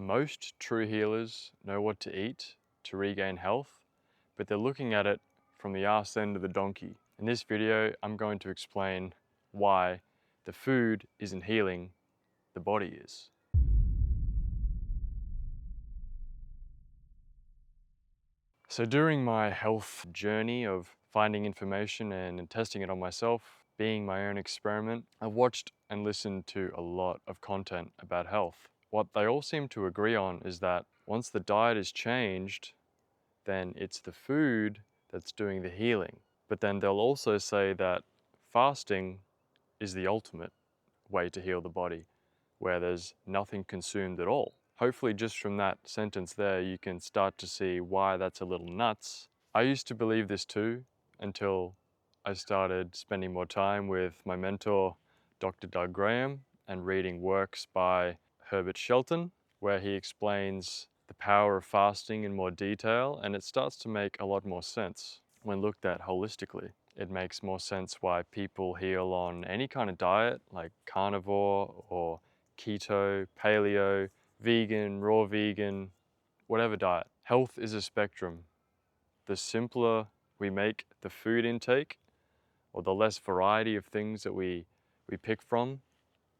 Most true healers know what to eat to regain health, but they're looking at it from the arse end of the donkey. In this video, I'm going to explain why the food isn't healing, the body is. So during my health journey of finding information and testing it on myself, being my own experiment, I've watched and listened to a lot of content about health. What they all seem to agree on is that once the diet is changed, then it's the food that's doing the healing. But then they'll also say that fasting is the ultimate way to heal the body, where there's nothing consumed at all. Hopefully just from that sentence there, you can start to see why that's a little nuts. I used to believe this too, until I started spending more time with my mentor, Dr. Doug Graham, and reading works by Herbert Shelton, where he explains the power of fasting in more detail, and it starts to make a lot more sense when looked at holistically. It makes more sense why people heal on any kind of diet, like carnivore or keto, paleo, vegan, raw vegan, whatever diet. Health is a spectrum. The simpler we make the food intake, or the less variety of things that we pick from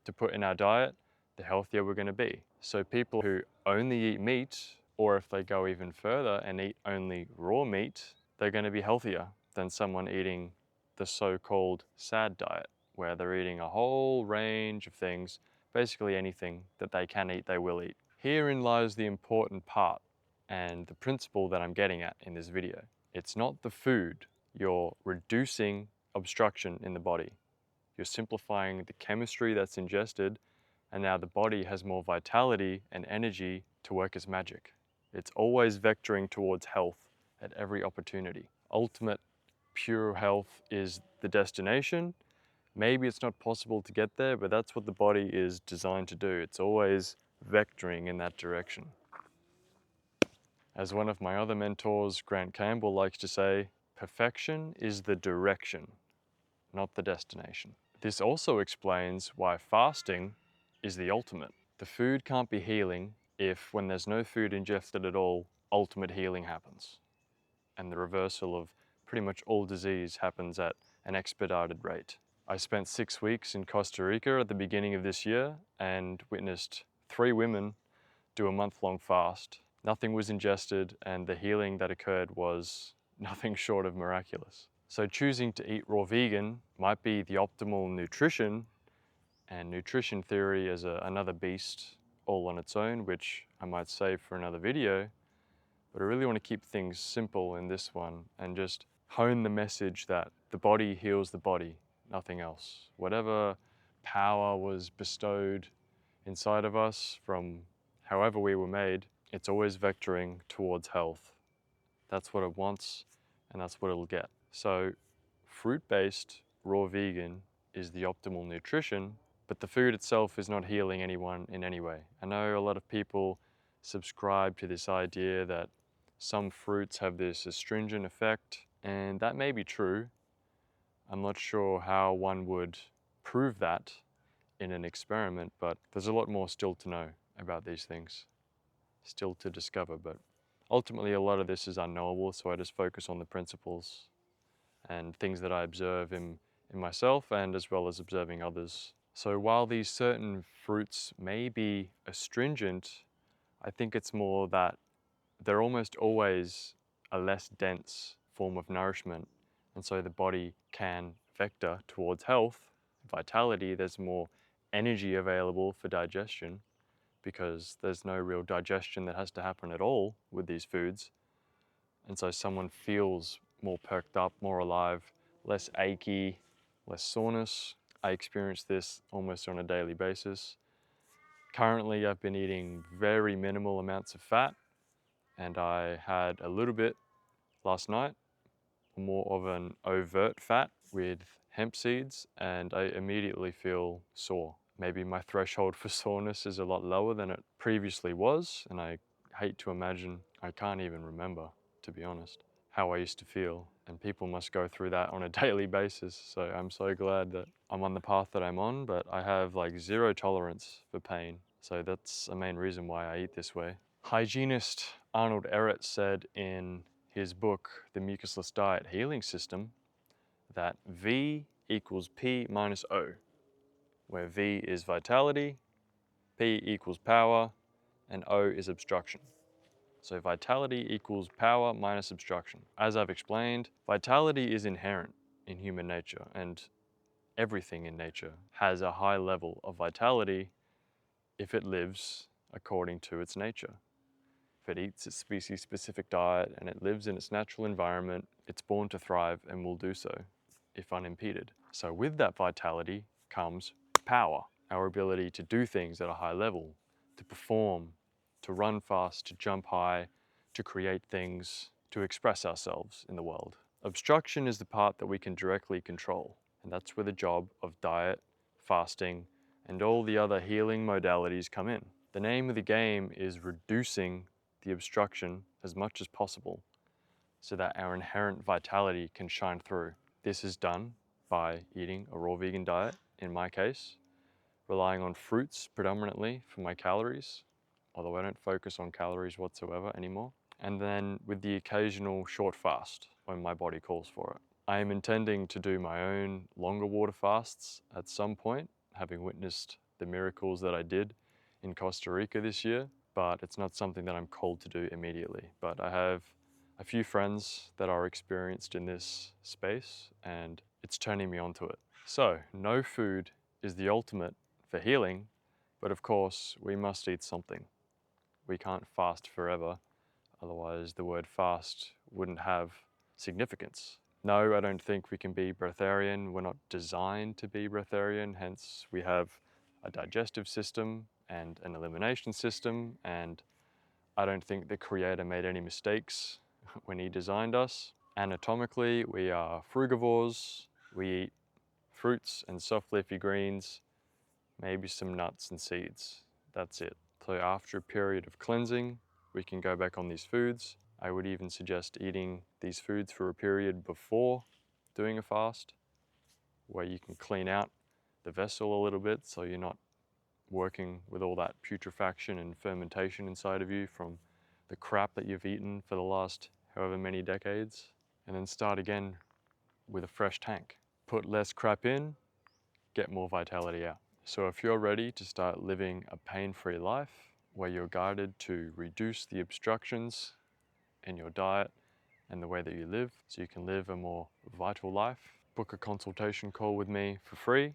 to put in our diet, the healthier we're going to be. So people who only eat meat, or if they go even further and eat only raw meat, they're going to be healthier than someone eating the so-called SAD diet, where they're eating a whole range of things, basically anything that they can eat, they will eat. Herein lies the important part and the principle that I'm getting at in this video. It's not the food. You're reducing obstruction in the body. You're simplifying the chemistry that's ingested, and now the body has more vitality and energy to work as magic. It's always vectoring towards health at every opportunity. Ultimate pure health is the destination. Maybe it's not possible to get there, but that's what the body is designed to do. It's always vectoring in that direction. As one of my other mentors, Grant Campbell, likes to say, perfection is the direction, not the destination. This also explains why fasting is the ultimate. The food can't be healing if, when there's no food ingested at all, ultimate healing happens. And the reversal of pretty much all disease happens at an expedited rate. I spent 6 weeks in Costa Rica at the beginning of this year and witnessed 3 women do a month-long fast. Nothing was ingested, and the healing that occurred was nothing short of miraculous. So choosing to eat raw vegan might be the optimal nutrition, and nutrition theory is another beast all on its own, which I might save for another video. But I really want to keep things simple in this one and just hone the message that the body heals the body, nothing else. Whatever power was bestowed inside of us from however we were made, it's always vectoring towards health. That's what it wants, and that's what it'll get. So fruit-based raw vegan is the optimal nutrition, but the food itself is not healing anyone in any way. I know a lot of people subscribe to this idea that some fruits have this astringent effect, and that may be true. I'm not sure how one would prove that in an experiment, but there's a lot more still to know about these things, still to discover. But ultimately, a lot of this is unknowable, so I just focus on the principles and things that I observe in myself, and as well as observing others. So while these certain fruits may be astringent, I think it's more that they're almost always a less dense form of nourishment, and so the body can vector towards health, vitality. There's more energy available for digestion because there's no real digestion that has to happen at all with these foods, and so someone feels more perked up, more alive, less achy, less soreness. I experience this almost on a daily basis. Currently, I've been eating very minimal amounts of fat, and I had a little bit last night, more of an overt fat with hemp seeds, and I immediately feel sore. Maybe my threshold for soreness is a lot lower than it previously was, and I hate to imagine, I can't even remember, to be honest, how I used to feel. And people must go through that on a daily basis, so I'm so glad that I'm on the path that I'm on, but I have like zero tolerance for pain. So that's a main reason why I eat this way. Hygienist Arnold Ehret said in his book, The Mucusless Diet Healing System, that V equals P minus O, where V is vitality, P equals power, and O is obstruction. So vitality equals power minus obstruction. As I've explained, vitality is inherent in human nature, and everything in nature has a high level of vitality if it lives according to its nature. If it eats its species-specific diet and it lives in its natural environment, it's born to thrive and will do so if unimpeded. So with that vitality comes power, our ability to do things at a high level, to perform, to run fast, to jump high, to create things, to express ourselves in the world. Obstruction is the part that we can directly control, and that's where the job of diet, fasting, and all the other healing modalities come in. The name of the game is reducing the obstruction as much as possible so that our inherent vitality can shine through. This is done by eating a raw vegan diet, in my case, relying on fruits predominantly for my calories, although I don't focus on calories whatsoever anymore, and then with the occasional short fast when my body calls for it. I am intending to do my own longer water fasts at some point, having witnessed the miracles that I did in Costa Rica this year, but it's not something that I'm called to do immediately. But I have a few friends that are experienced in this space, and it's turning me onto it. So, no food is the ultimate for healing, but of course, we must eat something. We can't fast forever, otherwise the word fast wouldn't have significance. No, I don't think we can be breatharian. We're not designed to be breatharian, hence we have a digestive system and an elimination system, and I don't think the Creator made any mistakes when He designed us. Anatomically, we are frugivores. We eat fruits and soft leafy greens, maybe some nuts and seeds. That's it. So after a period of cleansing, we can go back on these foods. I would even suggest eating these foods for a period before doing a fast, where you can clean out the vessel a little bit so you're not working with all that putrefaction and fermentation inside of you from the crap that you've eaten for the last however many decades, and then start again with a fresh tank. Put less crap in, get more vitality out. So if you're ready to start living a pain-free life where you're guided to reduce the obstructions in your diet and the way that you live so you can live a more vital life, book a consultation call with me for free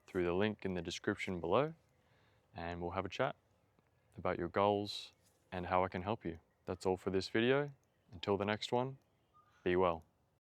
through the link in the description below, and we'll have a chat about your goals and how I can help you. That's all for this video. Until the next one, be well.